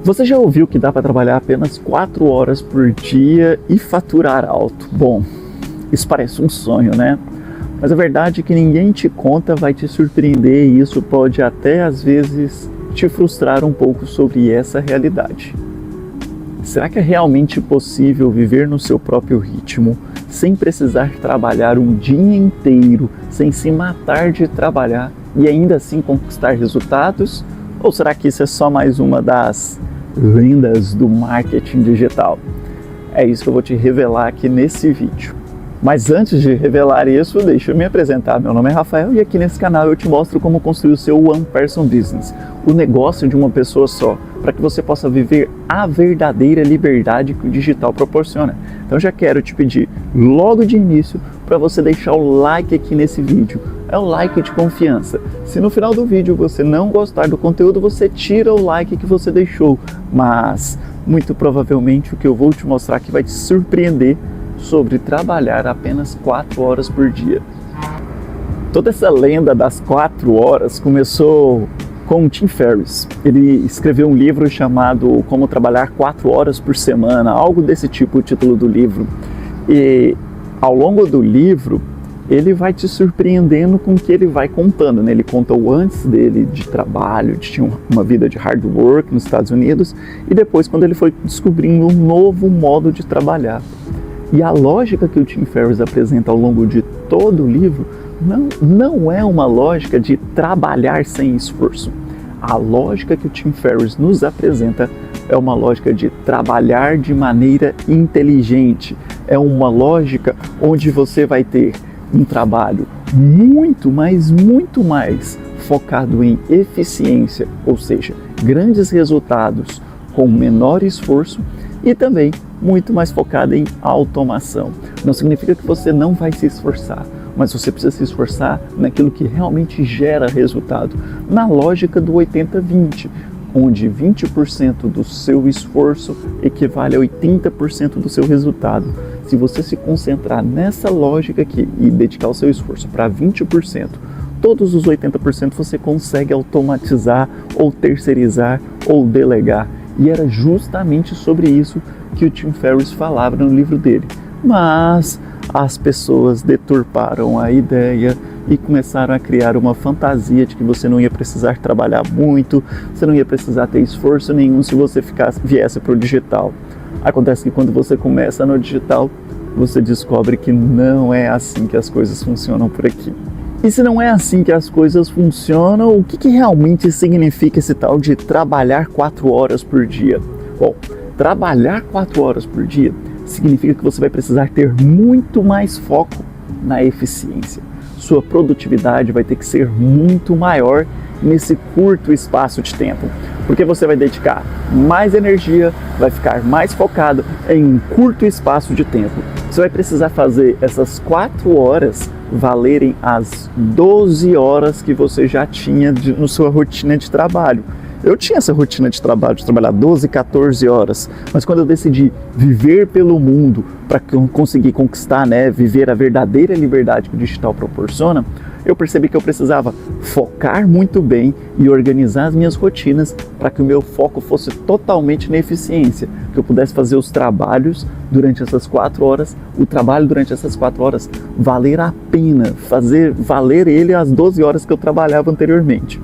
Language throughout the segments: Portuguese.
Você já ouviu que dá para trabalhar apenas 4 horas por dia e faturar alto? Bom, isso parece um sonho, né? Mas a verdade é que ninguém te conta, vai te surpreender e isso pode até às vezes te frustrar um pouco sobre essa realidade. Será que é realmente possível viver no seu próprio ritmo, sem precisar trabalhar um dia inteiro, sem se matar de trabalhar e ainda assim conquistar resultados? Ou será que isso é só mais uma das lendas do marketing digital? É isso que eu vou te revelar aqui nesse vídeo. Mas antes de revelar isso, deixa eu me apresentar. Meu nome é Rafael e aqui nesse canal eu te mostro como construir o seu One Person Business, o negócio de uma pessoa só, para que você possa viver a verdadeira liberdade que o digital proporciona. Então já quero te pedir logo de início para você deixar o like aqui nesse vídeo. É o like de confiança. Se no final do vídeo você não gostar do conteúdo, você tira o like que você deixou. Mas muito provavelmente o que eu vou te mostrar aqui vai te surpreender sobre trabalhar apenas 4 horas por dia. Toda essa lenda das 4 horas começou com Tim Ferriss. Ele escreveu um livro chamado Como Trabalhar 4 Horas por Semana, algo desse tipo, o título do livro. E ao longo do livro, ele vai te surpreendendo com o que ele vai contando, né? Ele conta o antes dele de trabalho, de tinha uma vida de hard work nos Estados Unidos, e depois quando ele foi descobrindo um novo modo de trabalhar. E a lógica que o Tim Ferriss apresenta ao longo de todo o livro não é uma lógica de trabalhar sem esforço. A lógica que o Tim Ferriss nos apresenta é uma lógica de trabalhar de maneira inteligente. É uma lógica onde você vai ter um trabalho muito mais focado em eficiência, ou seja, grandes resultados com menor esforço, e também muito mais focado em automação. Não significa que você não vai se esforçar, mas você precisa se esforçar naquilo que realmente gera resultado, na lógica do 80-20, onde 20% do seu esforço equivale a 80% do seu resultado. Se você se concentrar nessa lógica aqui e dedicar o seu esforço para 20%, todos os 80% você consegue automatizar ou terceirizar ou delegar. E era justamente sobre isso que o Tim Ferriss falava no livro dele. Mas as pessoas deturparam a ideia e começaram a criar uma fantasia de que você não ia precisar trabalhar muito, você não ia precisar ter esforço nenhum se você viesse para o digital. Acontece que quando você começa no digital, você descobre que não é assim que as coisas funcionam por aqui. E se não é assim que as coisas funcionam, o que realmente significa esse tal de trabalhar 4 horas por dia? Bom, trabalhar 4 horas por dia significa que você vai precisar ter muito mais foco na eficiência. Sua produtividade vai ter que ser muito maior nesse curto espaço de tempo, porque você vai dedicar mais energia, vai ficar mais focado em um curto espaço de tempo. Você vai precisar fazer essas 4 horas valerem as 12 horas que você já tinha na sua rotina de trabalho. Eu tinha essa rotina de trabalho, de trabalhar 12, 14 horas, mas quando eu decidi viver pelo mundo para conseguir conquistar, viver a verdadeira liberdade que o digital proporciona, eu percebi que eu precisava focar muito bem e organizar as minhas rotinas para que o meu foco fosse totalmente na eficiência, que eu pudesse fazer os trabalhos durante essas 4 horas, o trabalho durante essas 4 horas valer a pena, fazer valer ele as 12 horas que eu trabalhava anteriormente.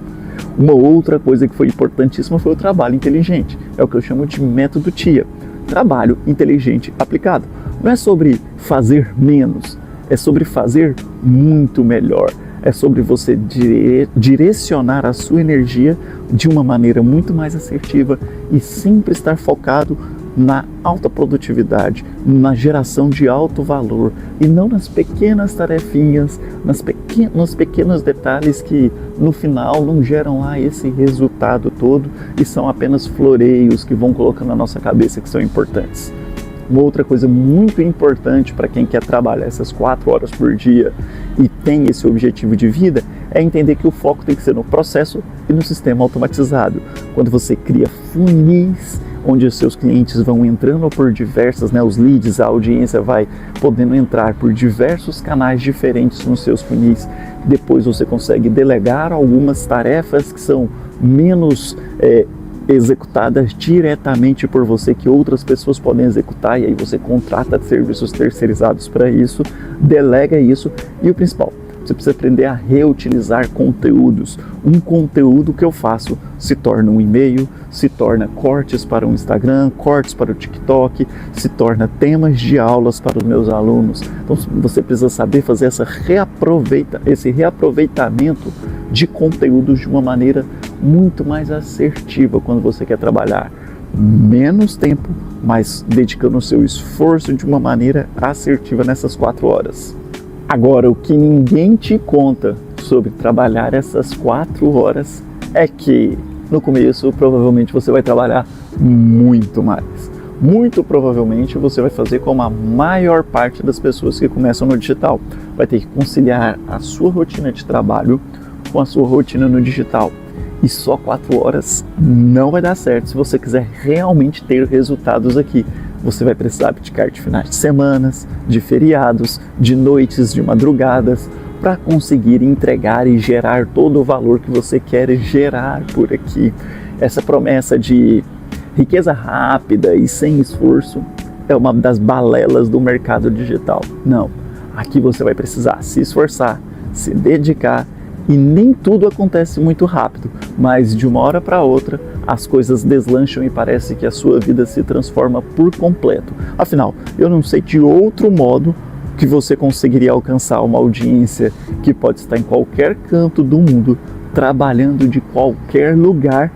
Uma outra coisa que foi importantíssima foi o trabalho inteligente, é o que eu chamo de método TIA, trabalho inteligente aplicado. Não é sobre fazer menos, é sobre fazer muito melhor. É sobre você direcionar a sua energia de uma maneira muito mais assertiva e sempre estar focado na alta produtividade, na geração de alto valor e não nas pequenas tarefinhas, nos pequenos detalhes que no final não geram lá esse resultado todo e são apenas floreios que vão colocando na nossa cabeça que são importantes. Uma outra coisa muito importante para quem quer trabalhar essas 4 horas por dia e tem esse objetivo de vida é entender que o foco tem que ser no processo e no sistema automatizado. Quando você cria funis onde os seus clientes vão entrando por diversas, os leads, a audiência vai podendo entrar por diversos canais diferentes nos seus funis. Depois você consegue delegar algumas tarefas que são menos executadas diretamente por você, que outras pessoas podem executar, e aí você contrata serviços terceirizados para isso, delega isso, e o principal, você precisa aprender a reutilizar conteúdos. Um conteúdo que eu faço se torna um e-mail, se torna cortes para o Instagram, cortes para o TikTok, se torna temas de aulas para os meus alunos. Então você precisa saber fazer esse reaproveitamento de conteúdos de uma maneira muito mais assertiva quando você quer trabalhar menos tempo, mas dedicando o seu esforço de uma maneira assertiva nessas 4 horas. Agora, o que ninguém te conta sobre trabalhar essas 4 horas é que no começo provavelmente você vai trabalhar muito mais. Muito provavelmente você vai fazer como a maior parte das pessoas que começam no digital. Vai ter que conciliar a sua rotina de trabalho com a sua rotina no digital. E só 4 horas não vai dar certo se você quiser realmente ter resultados aqui. Você vai precisar abdicar de finais de semanas, de feriados, de noites, de madrugadas, para conseguir entregar e gerar todo o valor que você quer gerar por aqui. Essa promessa de riqueza rápida e sem esforço é uma das balelas do mercado digital. Não, aqui você vai precisar se esforçar, se dedicar, e nem tudo acontece muito rápido, mas de uma hora para outra as coisas deslancham e parece que a sua vida se transforma por completo. Afinal, eu não sei de outro modo que você conseguiria alcançar uma audiência que pode estar em qualquer canto do mundo, trabalhando de qualquer lugar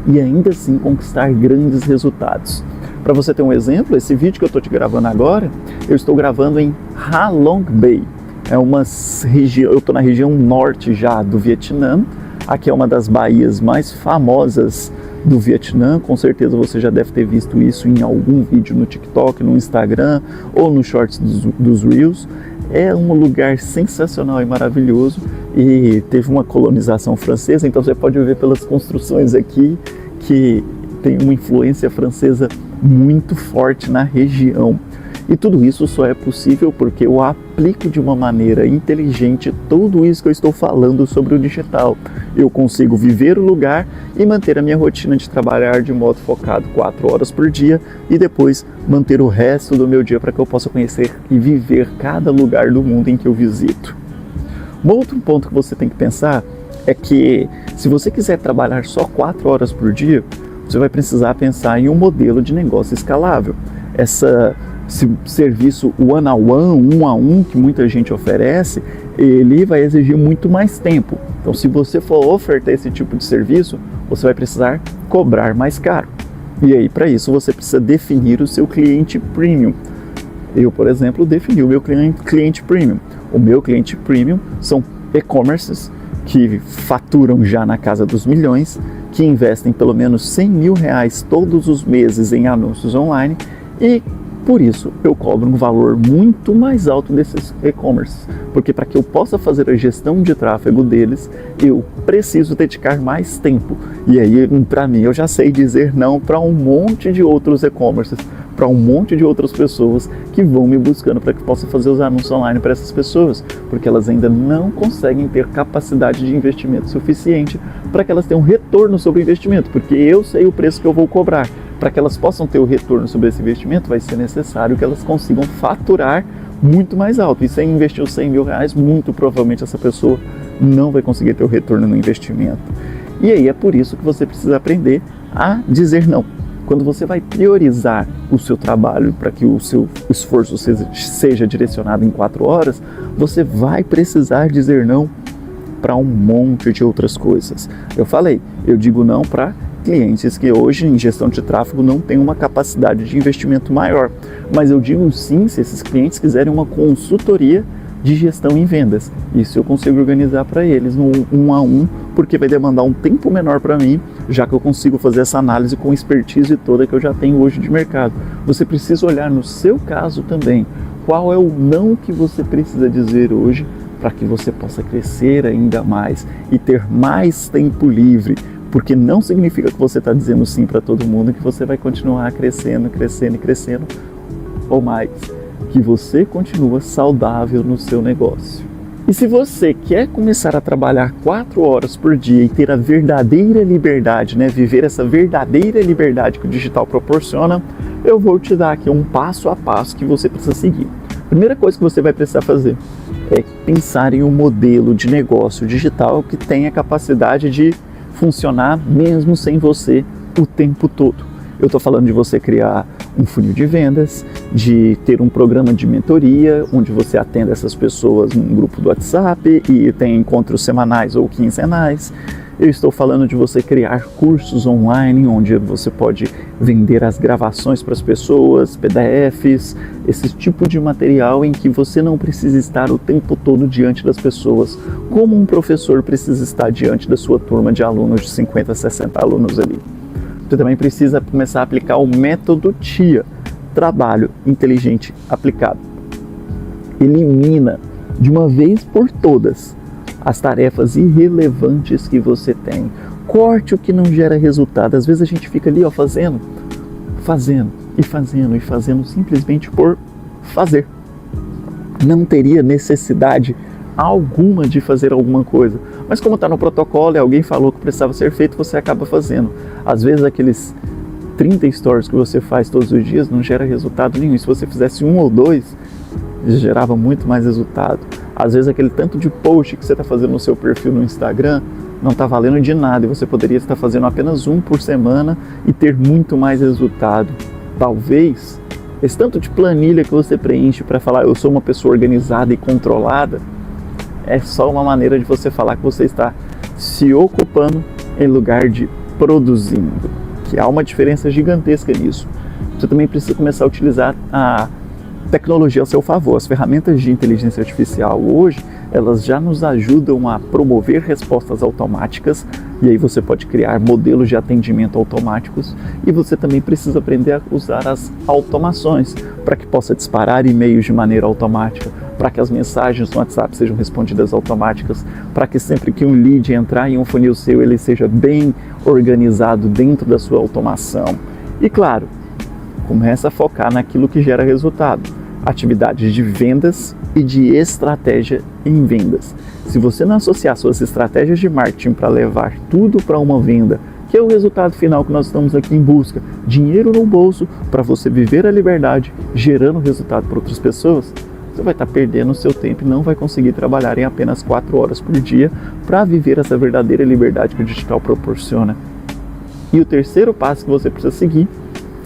e ainda assim conquistar grandes resultados. Para você ter um exemplo, esse vídeo que eu estou te gravando agora, eu estou gravando em Ha Long Bay. Eu estou na região norte já do Vietnã. Aqui é uma das baías mais famosas do Vietnã. Com certeza você já deve ter visto isso em algum vídeo no TikTok, no Instagram ou nos shorts dos Reels. É um lugar sensacional e maravilhoso e teve uma colonização francesa, então você pode ver pelas construções aqui que tem uma influência francesa muito forte na região. E tudo isso só é possível porque eu aplico de uma maneira inteligente tudo isso que eu estou falando sobre o digital. Eu consigo viver o lugar e manter a minha rotina de trabalhar de modo focado 4 horas por dia e depois manter o resto do meu dia para que eu possa conhecer e viver cada lugar do mundo em que eu visito. Um outro ponto que você tem que pensar é que se você quiser trabalhar só 4 horas por dia, você vai precisar pensar em um modelo de negócio escalável. Esse serviço one-on-one, 1 a 1 que muita gente oferece, ele vai exigir muito mais tempo. Então, se você for ofertar esse tipo de serviço, você vai precisar cobrar mais caro. E aí, para isso, você precisa definir o seu cliente premium. Eu, por exemplo, defini o meu cliente premium. O meu cliente premium são e-commerces que faturam já na casa dos milhões, que investem pelo menos 100 mil reais todos os meses em anúncios online e por isso, eu cobro um valor muito mais alto desses e-commerce, porque para que eu possa fazer a gestão de tráfego deles, eu preciso dedicar mais tempo. E aí, para mim, eu já sei dizer não para um monte de outros e-commerces, para um monte de outras pessoas que vão me buscando para que eu possa fazer os anúncios online para essas pessoas, porque elas ainda não conseguem ter capacidade de investimento suficiente para que elas tenham retorno sobre o investimento, porque eu sei o preço que eu vou cobrar. Para que elas possam ter o retorno sobre esse investimento, vai ser necessário que elas consigam faturar muito mais alto. E sem investir os 100 mil reais, muito provavelmente essa pessoa não vai conseguir ter o retorno no investimento. E aí é por isso que você precisa aprender a dizer não. Quando você vai priorizar o seu trabalho para que o seu esforço seja direcionado em 4 horas, você vai precisar dizer não para um monte de outras coisas. Eu digo não para clientes que hoje em gestão de tráfego não têm uma capacidade de investimento maior, mas eu digo sim se esses clientes quiserem uma consultoria de gestão em vendas. Isso eu consigo organizar para eles no 1 a 1, porque vai demandar um tempo menor para mim, já que eu consigo fazer essa análise com a expertise toda que eu já tenho hoje de mercado. Você precisa olhar no seu caso também, qual é o não que você precisa dizer hoje para que você possa crescer ainda mais e ter mais tempo livre. Porque não significa que você está dizendo sim para todo mundo que você vai continuar crescendo, crescendo e crescendo, ou mais, que você continua saudável no seu negócio. E se você quer começar a trabalhar 4 horas por dia e ter a verdadeira liberdade, né, viver essa verdadeira liberdade que o digital proporciona, eu vou te dar aqui um passo a passo que você precisa seguir. A primeira coisa que você vai precisar fazer é pensar em um modelo de negócio digital que tenha capacidade de funcionar mesmo sem você o tempo todo. Eu estou falando de você criar um funil de vendas, de ter um programa de mentoria, onde você atende essas pessoas num grupo do WhatsApp e tem encontros semanais ou quinzenais. Eu estou falando de você criar cursos online, onde você pode vender as gravações para as pessoas, PDFs, esse tipo de material em que você não precisa estar o tempo todo diante das pessoas, como um professor precisa estar diante da sua turma de alunos, de 50, 60 alunos ali. Você também precisa começar a aplicar o método TIA, trabalho inteligente aplicado. Elimina de uma vez por todas as tarefas irrelevantes que você tem. Corte o que não gera resultado. Às vezes a gente fica ali fazendo simplesmente por fazer. Não teria necessidade alguma de fazer alguma coisa. Mas como está no protocolo e alguém falou que precisava ser feito, você acaba fazendo. Às vezes aqueles 30 stories que você faz todos os dias não gera resultado nenhum. E se você fizesse 1 ou 2, gerava muito mais resultado. Às vezes aquele tanto de post que você está fazendo no seu perfil no Instagram não está valendo de nada e você poderia estar fazendo apenas 1 por semana e ter muito mais resultado. Talvez esse tanto de planilha que você preenche para falar eu sou uma pessoa organizada e controlada é só uma maneira de você falar que você está se ocupando em lugar de produzindo, que há uma diferença gigantesca nisso. Você também precisa começar a utilizar a tecnologia ao seu favor. As ferramentas de inteligência artificial hoje, elas já nos ajudam a promover respostas automáticas, e aí você pode criar modelos de atendimento automáticos, e você também precisa aprender a usar as automações para que possa disparar e-mails de maneira automática, para que as mensagens no WhatsApp sejam respondidas automáticas, para que sempre que um lead entrar em um funil seu, ele seja bem organizado dentro da sua automação. E claro, começa a focar naquilo que gera resultado. Atividades de vendas e de estratégia em vendas. Se você não associar suas estratégias de marketing para levar tudo para uma venda, que é o resultado final que nós estamos aqui em busca, dinheiro no bolso para você viver a liberdade, gerando resultado para outras pessoas, você vai estar perdendo o seu tempo e não vai conseguir trabalhar em apenas 4 horas por dia para viver essa verdadeira liberdade que o digital proporciona. E o terceiro passo que você precisa seguir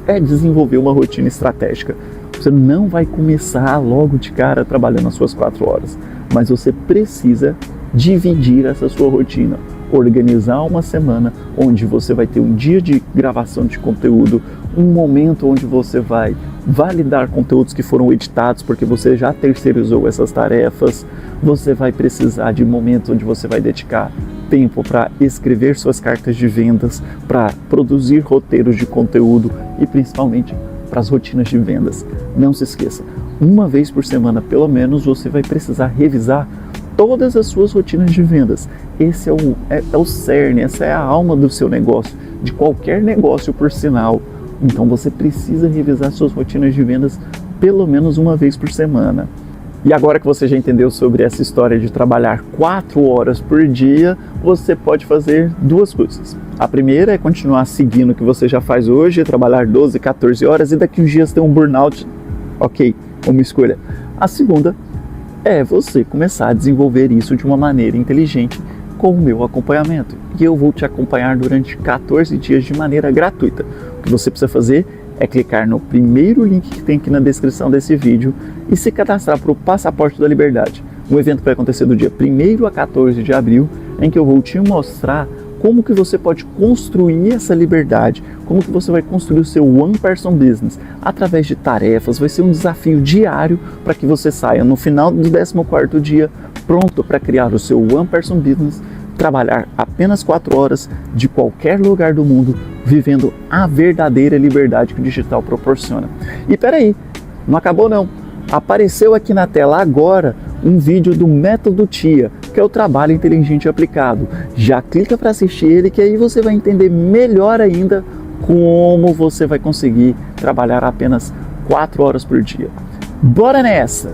é desenvolver uma rotina estratégica. Você não vai começar logo de cara trabalhando as suas 4 horas, mas você precisa dividir essa sua rotina, organizar uma semana onde você vai ter um dia de gravação de conteúdo, um momento onde você vai validar conteúdos que foram editados porque você já terceirizou essas tarefas, você vai precisar de momentos onde você vai dedicar tempo para escrever suas cartas de vendas, para produzir roteiros de conteúdo e principalmente para as rotinas de vendas. Não se esqueça, uma vez por semana pelo menos você vai precisar revisar todas as suas rotinas de vendas. Esse é o cerne, essa é a alma do seu negócio, de qualquer negócio por sinal. Então você precisa revisar suas rotinas de vendas pelo menos uma vez por semana. E agora que você já entendeu sobre essa história de trabalhar 4 horas por dia, você pode fazer 2 coisas. A primeira é continuar seguindo o que você já faz hoje, trabalhar 12, 14 horas e daqui uns dias ter um burnout. Ok, uma escolha. A segunda é você começar a desenvolver isso de uma maneira inteligente com o meu acompanhamento. E eu vou te acompanhar durante 14 dias de maneira gratuita. O que você precisa fazer é clicar no primeiro link que tem aqui na descrição desse vídeo e se cadastrar para o Passaporte da Liberdade. Um evento que vai acontecer do dia 1º a 14 de abril, em que eu vou te mostrar como que você pode construir essa liberdade, como que você vai construir o seu One Person Business através de tarefas. Vai ser um desafio diário para que você saia no final do 14º dia pronto para criar o seu One Person Business, trabalhar apenas 4 horas de qualquer lugar do mundo, vivendo a verdadeira liberdade que o digital proporciona. E peraí, não acabou não. Apareceu aqui na tela agora um vídeo do método TIA, que é o trabalho inteligente aplicado. Já clica para assistir ele, que aí você vai entender melhor ainda como você vai conseguir trabalhar apenas 4 horas por dia. Bora nessa!